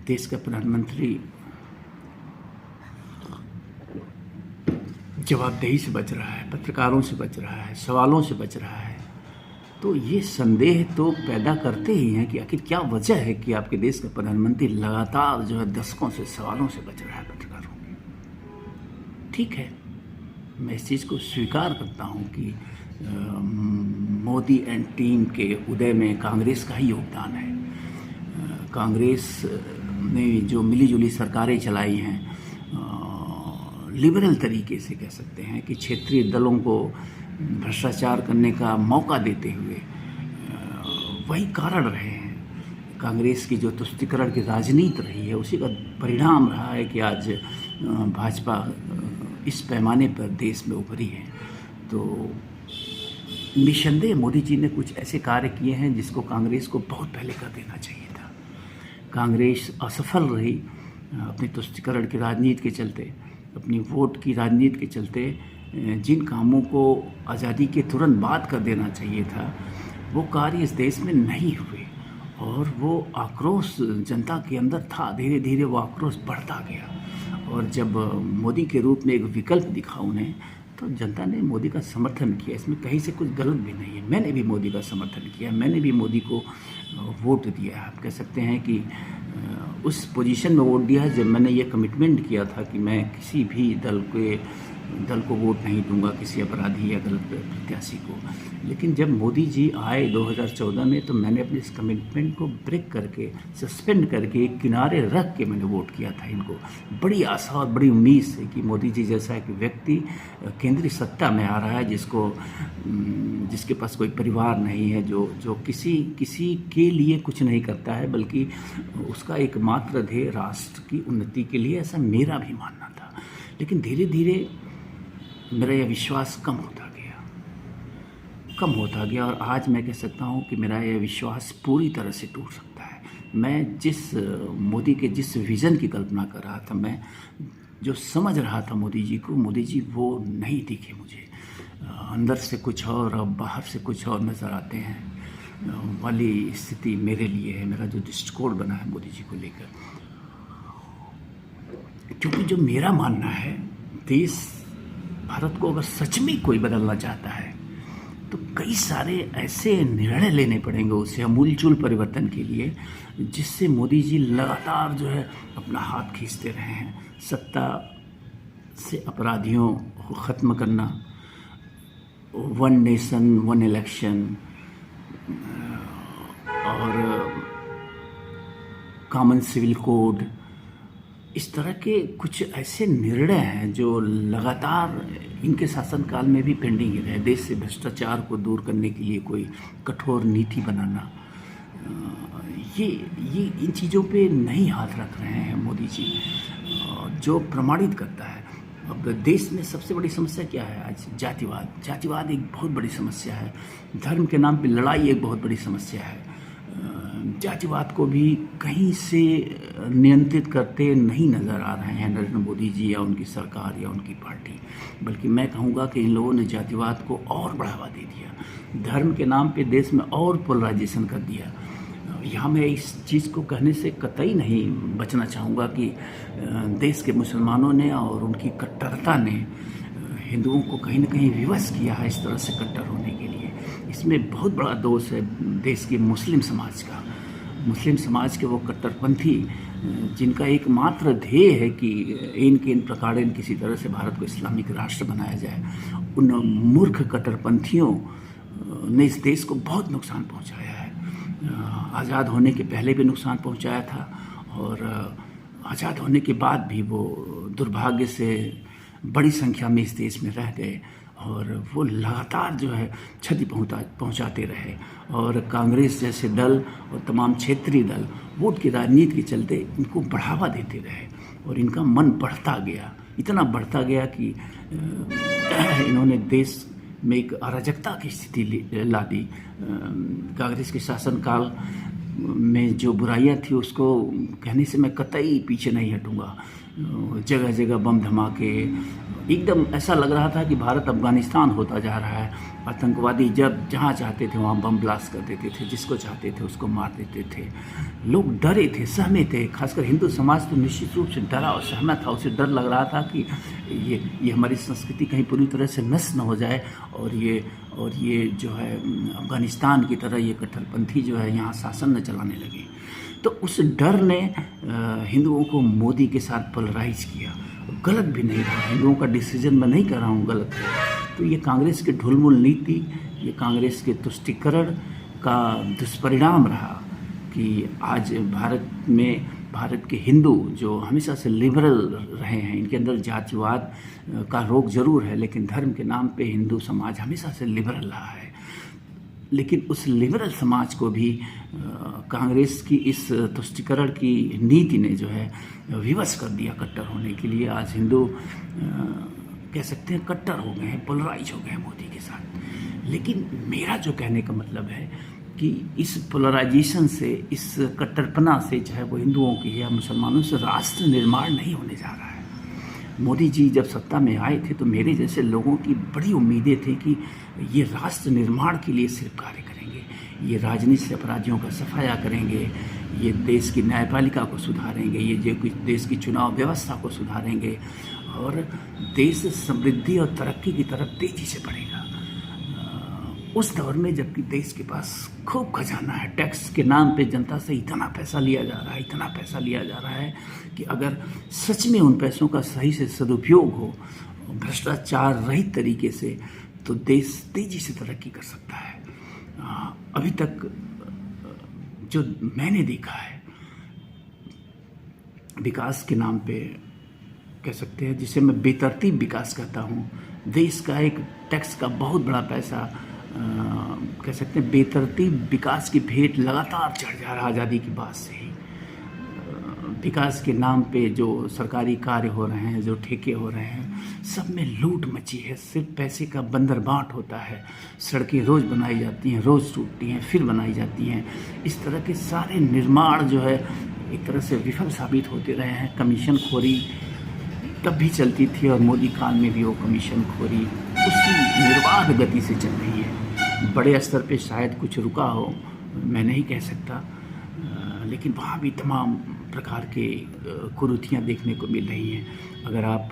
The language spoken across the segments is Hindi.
देश का प्रधानमंत्री जवाबदेही से बच रहा है, पत्रकारों से बच रहा है, सवालों से बच रहा है, तो ये संदेह तो पैदा करते ही हैं कि आखिर क्या वजह है कि आपके देश का प्रधानमंत्री लगातार जो है दशकों से सवालों से बच रहा है पत्रकारों के। ठीक है, मैं इस चीज़ को स्वीकार करता हूँ कि मोदी एंड टीम के उदय में कांग्रेस का ही योगदान है। कांग्रेस ने जो मिलीजुली सरकारें चलाई हैं, लिबरल तरीके से कह सकते हैं कि क्षेत्रीय दलों को भ्रष्टाचार करने का मौका देते हुए, वही कारण रहे हैं। कांग्रेस की जो तुष्टीकरण की राजनीति रही है उसी का परिणाम रहा है कि आज भाजपा इस पैमाने पर देश में उभरी है। तो निस्संदेह मोदी जी ने कुछ ऐसे कार्य किए हैं जिसको कांग्रेस को बहुत पहले कर देना चाहिए था। कांग्रेस असफल रही अपनी तुष्टीकरण की राजनीति के चलते, अपनी वोट की राजनीति के चलते। जिन कामों को आज़ादी के तुरंत बाद कर देना चाहिए था वो कार्य इस देश में नहीं हुए, और वो आक्रोश जनता के अंदर था। धीरे धीरे वो आक्रोश बढ़ता गया, और जब मोदी के रूप में एक विकल्प दिखा उन्हें, तो जनता ने मोदी का समर्थन किया। इसमें कहीं से कुछ गलत भी नहीं है। मैंने भी मोदी का समर्थन किया, मैंने भी मोदी को वोट दिया। आप कह सकते हैं कि उस पोजीशन में वोट दिया है जब मैंने ये कमिटमेंट किया था कि मैं किसी भी दल को वोट नहीं दूंगा, किसी अपराधी या गलत प्रत्याशी को। लेकिन जब मोदी जी आए 2014 में, तो मैंने अपने इस कमिटमेंट को ब्रेक करके, सस्पेंड करके, एक किनारे रख के मैंने वोट किया था इनको। बड़ी आशा और बड़ी उम्मीद से कि मोदी जी जैसा एक व्यक्ति केंद्रीय सत्ता में आ रहा है, जिसके पास कोई परिवार नहीं है, जो किसी के लिए कुछ नहीं करता है, बल्कि उसका एकमात्र ध्येय राष्ट्र की उन्नति के लिए, ऐसा मेरा भी मानना था। लेकिन धीरे धीरे मेरा यह विश्वास कम होता गया, और आज मैं कह सकता हूँ कि मेरा यह विश्वास पूरी तरह से टूट सकता है। मैं मोदी के जिस विज़न की कल्पना कर रहा था, मैं जो समझ रहा था मोदी जी को, मोदी जी वो नहीं दिखे मुझे। अंदर से कुछ और बाहर से कुछ और नज़र आते हैं वाली स्थिति मेरे लिए है। मेरा जो दृष्टिकोण बना है मोदी जी को लेकर, क्योंकि जो मेरा मानना है, भारत को अगर सच में कोई बदलना चाहता है तो कई सारे ऐसे निर्णय लेने पड़ेंगे उसे आमूलचूल परिवर्तन के लिए, जिससे मोदी जी लगातार जो है अपना हाथ खींचते रहे हैं। सत्ता से अपराधियों को ख़त्म करना, वन नेशन वन इलेक्शन, और कॉमन सिविल कोड, इस तरह के कुछ ऐसे निर्णय हैं जो लगातार इनके शासनकाल में भी पेंडिंग ही रहे। देश से भ्रष्टाचार को दूर करने के लिए कोई कठोर नीति बनाना, ये इन चीज़ों पे नहीं हाथ रख रहे हैं मोदी जी, जो प्रमाणित करता है। अब देश में सबसे बड़ी समस्या क्या है आज? जातिवाद एक बहुत बड़ी समस्या है। धर्म के नाम पे लड़ाई एक बहुत बड़ी समस्या है। जातिवाद को भी कहीं से नियंत्रित करते नहीं नज़र आ रहे हैं नरेंद्र मोदी जी या उनकी सरकार या उनकी पार्टी, बल्कि मैं कहूँगा कि इन लोगों ने जातिवाद को और बढ़ावा दे दिया। धर्म के नाम पे देश में और पोलराइजेशन कर दिया। यहाँ मैं इस चीज़ को कहने से कतई नहीं बचना चाहूँगा कि देश के मुसलमानों ने और उनकी कट्टरता ने हिंदुओं को कहीं ना कहीं विवश किया है इस तरह से कट्टर होने के लिए। इसमें बहुत बड़ा दोष है देश के मुस्लिम समाज का। मुस्लिम समाज के वो कट्टरपंथी, जिनका एकमात्र ध्येय है कि इन प्रकार किसी तरह से भारत को इस्लामिक राष्ट्र बनाया जाए, उन मूर्ख कट्टरपंथियों ने इस देश को बहुत नुकसान पहुंचाया है। आज़ाद होने के पहले भी नुकसान पहुंचाया था, और आज़ाद होने के बाद भी वो दुर्भाग्य से बड़ी संख्या में इस देश में रह गए, और वो लगातार जो है क्षति पहुंचाते रहे। और कांग्रेस जैसे दल और तमाम क्षेत्रीय दल वोट की राजनीति के चलते इनको बढ़ावा देते रहे, और इनका मन बढ़ता गया, इतना बढ़ता गया कि इन्होंने देश में एक अराजकता की स्थिति ला दी। कांग्रेस के शासनकाल में जो बुराइयां थी उसको कहने से मैं कतई पीछे नहीं हटूंगा। जगह जगह बम धमाके, एकदम ऐसा लग रहा था कि भारत अफगानिस्तान होता जा रहा है। आतंकवादी जब जहाँ चाहते थे वहाँ बम ब्लास्ट कर देते थे, जिसको चाहते थे उसको मार देते थे। लोग डरे थे, सहमे थे, खासकर हिंदू समाज तो निश्चित रूप से डरा और सहमा था। उसे डर लग रहा था कि ये हमारी संस्कृति कहीं पूरी तरह से नष्ट न हो जाए और ये जो है अफगानिस्तान की तरह ये कट्टरपंथी जो है यहाँ शासन न चलाने लगे। तो उस डर ने हिंदुओं को मोदी के साथ पोलराइज किया। गलत भी नहीं था, हिंदुओं का डिसीजन मैं नहीं कर रहा हूँ गलत है। तो ये कांग्रेस की ढुलमुल नीति, ये कांग्रेस के तुष्टीकरण का दुष्परिणाम रहा कि आज भारत के हिंदू जो हमेशा से लिबरल रहे हैं, इनके अंदर जातिवाद का रोग जरूर है, लेकिन धर्म के नाम पे हिंदू समाज हमेशा से लिबरल रहा है। लेकिन उस लिबरल समाज को भी कांग्रेस की इस तुष्टीकरण की नीति ने जो है विवश कर दिया कट्टर होने के लिए। आज हिंदू कह सकते हैं कट्टर हो गए हैं, पोलराइज हो गए हैं मोदी के साथ। लेकिन मेरा जो कहने का मतलब है कि इस पोलराइजेशन से, इस कट्टरपना से, चाहे वो हिंदुओं की या मुसलमानों से, राष्ट्र निर्माण नहीं होने जा रहा है। मोदी जी जब सत्ता में आए थे तो मेरे जैसे लोगों की बड़ी उम्मीदें थी कि ये राष्ट्र निर्माण के लिए सिर्फ कार्य करेंगे, ये राजनीति से अपराधियों का सफाया करेंगे, ये देश की न्यायपालिका को सुधारेंगे, ये जो देश की चुनाव व्यवस्था को सुधारेंगे और देश समृद्धि और तरक्की की तरफ तेजी से बढ़ेगा। उस दौर में जबकि देश के पास खूब खजाना है, टैक्स के नाम पे जनता से इतना पैसा लिया जा रहा है, इतना पैसा लिया जा रहा है कि अगर सच में उन पैसों का सही से सदुपयोग हो, भ्रष्टाचार रहित तरीके से, तो देश तेजी से तरक्की कर सकता है। अभी तक जो मैंने देखा है, विकास के नाम पे कह सकते हैं, जिसे मैं बेतरतीब विकास कहता हूँ, देश का एक टैक्स का बहुत बड़ा पैसा कह सकते हैं बेतरतीब विकास की भेंट लगातार चढ़ जा रहा आज़ादी की बाद से ही। विकास के नाम पे जो सरकारी कार्य हो रहे हैं, जो ठेके हो रहे हैं, सब में लूट मची है, सिर्फ पैसे का बंदरबाट होता है। सड़कें रोज़ बनाई जाती हैं, रोज़ टूटती हैं, फिर बनाई जाती हैं। इस तरह के सारे निर्माण जो है एक तरह से विफल साबित होते रहे हैं। कमीशन खोरी तब भी चलती थी और मोदी काल में भी वो कमीशन खोरी उसी निर्बाध गति से चल रही है। बड़े स्तर पे शायद कुछ रुका हो, मैं नहीं कह सकता, लेकिन वहाँ भी तमाम प्रकार के कुरीतियाँ देखने को मिल रही हैं। अगर आप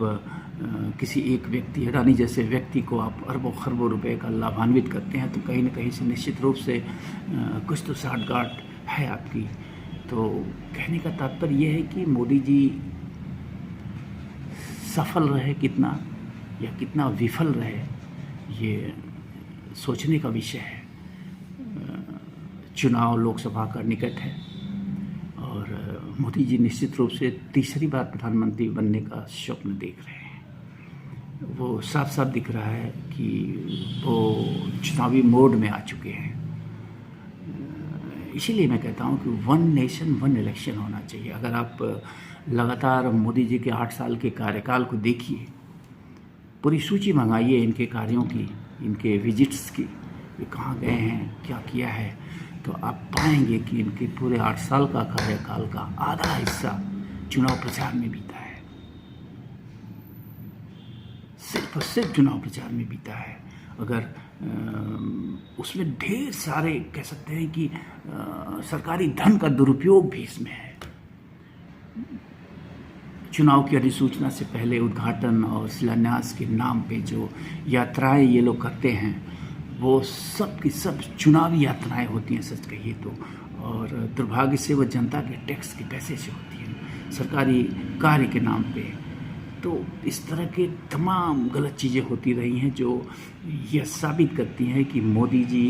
किसी एक व्यक्ति, अडानी जैसे व्यक्ति को आप अरबों खरबों रुपए का लाभान्वित करते हैं तो कहीं ना कहीं से निश्चित रूप से कुछ तो साठगांठ है आपकी। तो कहने का तात्पर्य यह है कि मोदी जी सफल रहे कितना या कितना विफल रहे, ये सोचने का विषय है। चुनाव लोकसभा का निकट है और मोदी जी निश्चित रूप से तीसरी बार प्रधानमंत्री बनने का स्वप्न देख रहे हैं। वो साफ साफ दिख रहा है कि वो चुनावी मोड में आ चुके हैं। इसीलिए मैं कहता हूँ कि वन नेशन वन इलेक्शन होना चाहिए। अगर आप लगातार मोदी जी के 8 साल के कार्यकाल को देखिए, पूरी सूची मंगाइए इनके कार्यों की, इनके विजिट्स की, ये कहाँ गए हैं, क्या किया है, तो आप पाएंगे कि इनके पूरे 8 साल का कार्यकाल का आधा हिस्सा चुनाव प्रचार में बीता है। सिर्फ और सिर्फ चुनाव प्रचार में बीता है। अगर उसमें ढेर सारे कह सकते हैं कि सरकारी धन का दुरुपयोग भी इसमें है। चुनाव की अधिसूचना से पहले उद्घाटन और शिलान्यास के नाम पे जो यात्राएं ये लोग करते हैं, वो सब की सब चुनावी यात्राएं होती हैं सच कहिए तो, और दुर्भाग्य से वो जनता के टैक्स के पैसे से होती हैं, सरकारी कार्य के नाम पे। तो इस तरह के तमाम गलत चीज़ें होती रही हैं जो यह साबित करती हैं कि मोदी जी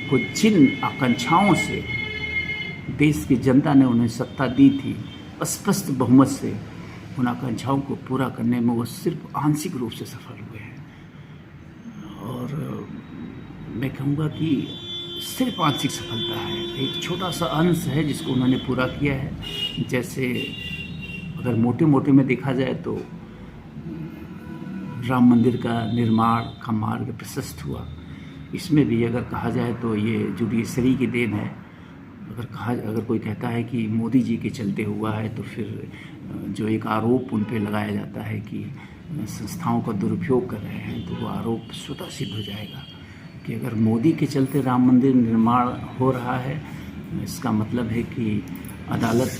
को जिन आकांक्षाओं से देश की जनता ने उन्हें सत्ता दी थी, स्पष्ट बहुमत से, उन आकांक्षाओं को पूरा करने में वो सिर्फ आंशिक रूप से सफल हुए हैं। और मैं कहूँगा कि सिर्फ आंशिक सफलता है, एक छोटा सा अंश है जिसको उन्होंने पूरा किया है। जैसे अगर मोटे मोटे में देखा जाए तो राम मंदिर का निर्माण का मार्ग प्रशस्त हुआ। इसमें भी अगर कहा जाए तो ये जुडिशरी की देन है। अगर कोई कहता है कि मोदी जी के चलते हुआ है, तो फिर जो एक आरोप उन पे लगाया जाता है कि संस्थाओं का दुरुपयोग कर रहे हैं, तो वो आरोप स्वतः सिद्ध हो जाएगा कि अगर मोदी के चलते राम मंदिर निर्माण हो रहा है, इसका मतलब है कि अदालत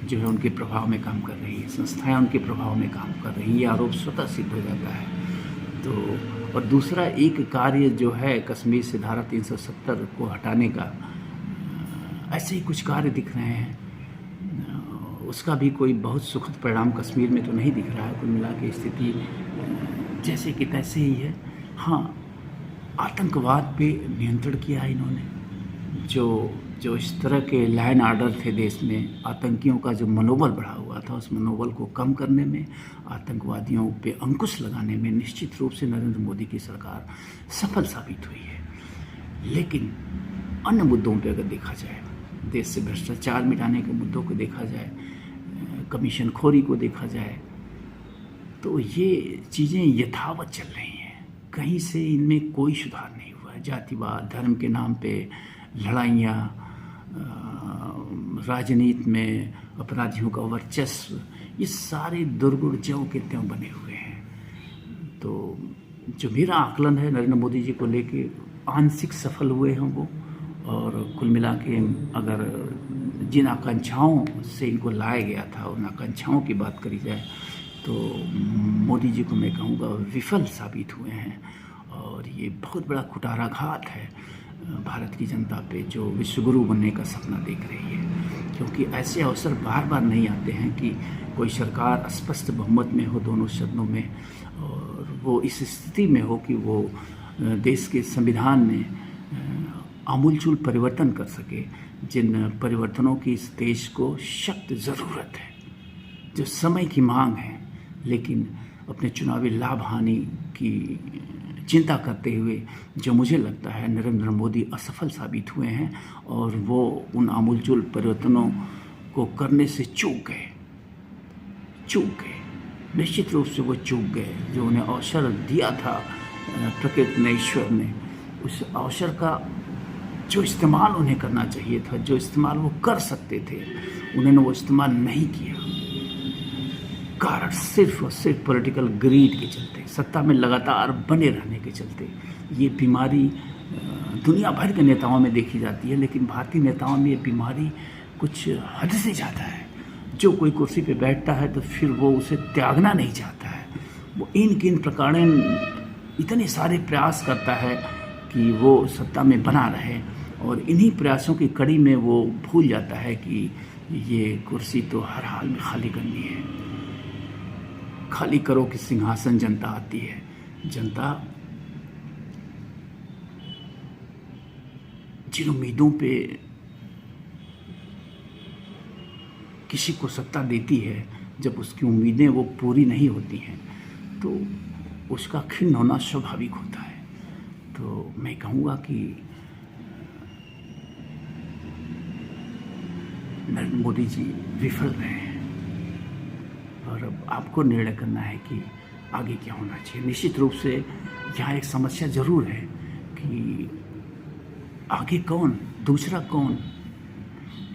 जो है उनके प्रभाव में काम कर रही है, संस्थाएं उनके प्रभाव में काम कर रही है, ये आरोप स्वतः सिद्ध हो जाता है। तो और दूसरा एक कार्य जो है कश्मीर से धारा 370 को हटाने का, ऐसे ही कुछ कार्य दिख रहे हैं, उसका भी कोई बहुत सुखद परिणाम कश्मीर में तो नहीं दिख रहा है। कुल मिला के स्थिति जैसे कि तैसे ही है। हाँ, आतंकवाद पे नियंत्रण किया है इन्होंने। जो इस तरह के लैंड आर्डर थे देश में, आतंकियों का जो मनोबल बढ़ा हुआ था, उस मनोबल को कम करने में, आतंकवादियों पे अंकुश लगाने में निश्चित रूप से नरेंद्र मोदी की सरकार सफल साबित हुई है। लेकिन अन्य मुद्दों पे अगर देखा जाए, देश से भ्रष्टाचार मिटाने के मुद्दों को देखा जाए, कमीशन खोरी को देखा जाए, तो ये चीज़ें यथावत चल रही हैं। कहीं से इनमें कोई सुधार नहीं हुआ है। जातिवाद, धर्म के नाम पे लड़ाइयाँ, राजनीति में अपराधियों का वर्चस्व, ये सारे दुर्गुण ज्यों के त्यों बने हुए हैं। तो जो मेरा आकलन है नरेंद्र मोदी जी को लेके, आंशिक सफल हुए हैं वो। और कुल मिला के अगर जिन आकांक्षाओं से इनको लाया गया था, उन आकांक्षाओं की बात करी जाए, तो मोदी जी को मैं कहूँगा विफल साबित हुए हैं। और ये बहुत बड़ा कुठाराघात है भारत की जनता पे, जो विश्वगुरु बनने का सपना देख रही है। क्योंकि ऐसे अवसर बार बार नहीं आते हैं कि कोई सरकार स्पष्ट बहुमत में हो दोनों सदनों में, और वो इस स्थिति में हो कि वो देश के संविधान में आमूलचूल परिवर्तन कर सके, जिन परिवर्तनों की इस देश को सख्त ज़रूरत है, जो समय की मांग है। लेकिन अपने चुनावी लाभ हानि की चिंता करते हुए जो मुझे लगता है नरेंद्र मोदी असफल साबित हुए हैं, और वो उन आमूलचूल परिवर्तनों को करने से चूक गए। निश्चित रूप से वो चूक गए। जो उन्हें अवसर दिया था प्रकृति ने, ईश्वर ने, उस अवसर का जो इस्तेमाल उन्हें करना चाहिए था, जो इस्तेमाल वो कर सकते थे, उन्होंने वो इस्तेमाल नहीं किया। कारण सिर्फ और सिर्फ पॉलिटिकल ग्रीड के चलते, सत्ता में लगातार बने रहने के चलते। ये बीमारी दुनिया भर के नेताओं में देखी जाती है, लेकिन भारतीय नेताओं में ये बीमारी कुछ हद से ज़्यादा है। जो कोई कुर्सी पे बैठता है तो फिर वो उसे त्यागना नहीं चाहता है। वो इन प्रकार इतने सारे प्रयास करता है कि वो सत्ता में बना रहे, और इन्हीं प्रयासों की कड़ी में वो भूल जाता है कि ये कुर्सी तो हर हाल में खाली करनी है। खाली करो कि सिंहासन जनता आती है। जनता जिन उम्मीदों पे किसी को सत्ता देती है, जब उसकी उम्मीदें वो पूरी नहीं होती हैं, तो उसका खिन्न होना स्वाभाविक होता है। तो मैं कहूँगा कि नरेंद्र मोदी जी विफल रहे हैं, और अब आपको निर्णय करना है कि आगे क्या होना चाहिए। निश्चित रूप से यहाँ एक समस्या ज़रूर है कि आगे कौन, दूसरा कौन।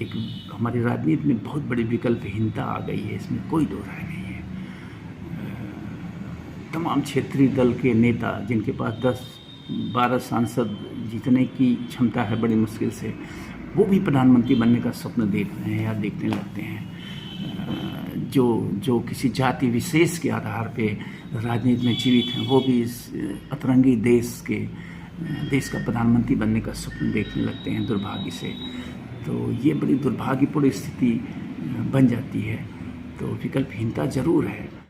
एक हमारी राजनीति में बहुत बड़ी विकल्पहीनता आ गई है, इसमें कोई दो राय नहीं है। तमाम क्षेत्रीय दल के नेता, जिनके पास 10-12 सांसद जीतने की क्षमता है बड़ी मुश्किल से, वो भी प्रधानमंत्री बनने का स्वप्न देख रहे हैं या देखने लगते हैं। जो किसी जाति विशेष के आधार पे राजनीति में जीवित हैं, वो भी इस अतरंगी देश का प्रधानमंत्री बनने का स्वप्न देखने लगते हैं, दुर्भाग्य से। तो ये बड़ी दुर्भाग्यपूर्ण स्थिति बन जाती है। तो विकल्पहीनता ज़रूर है।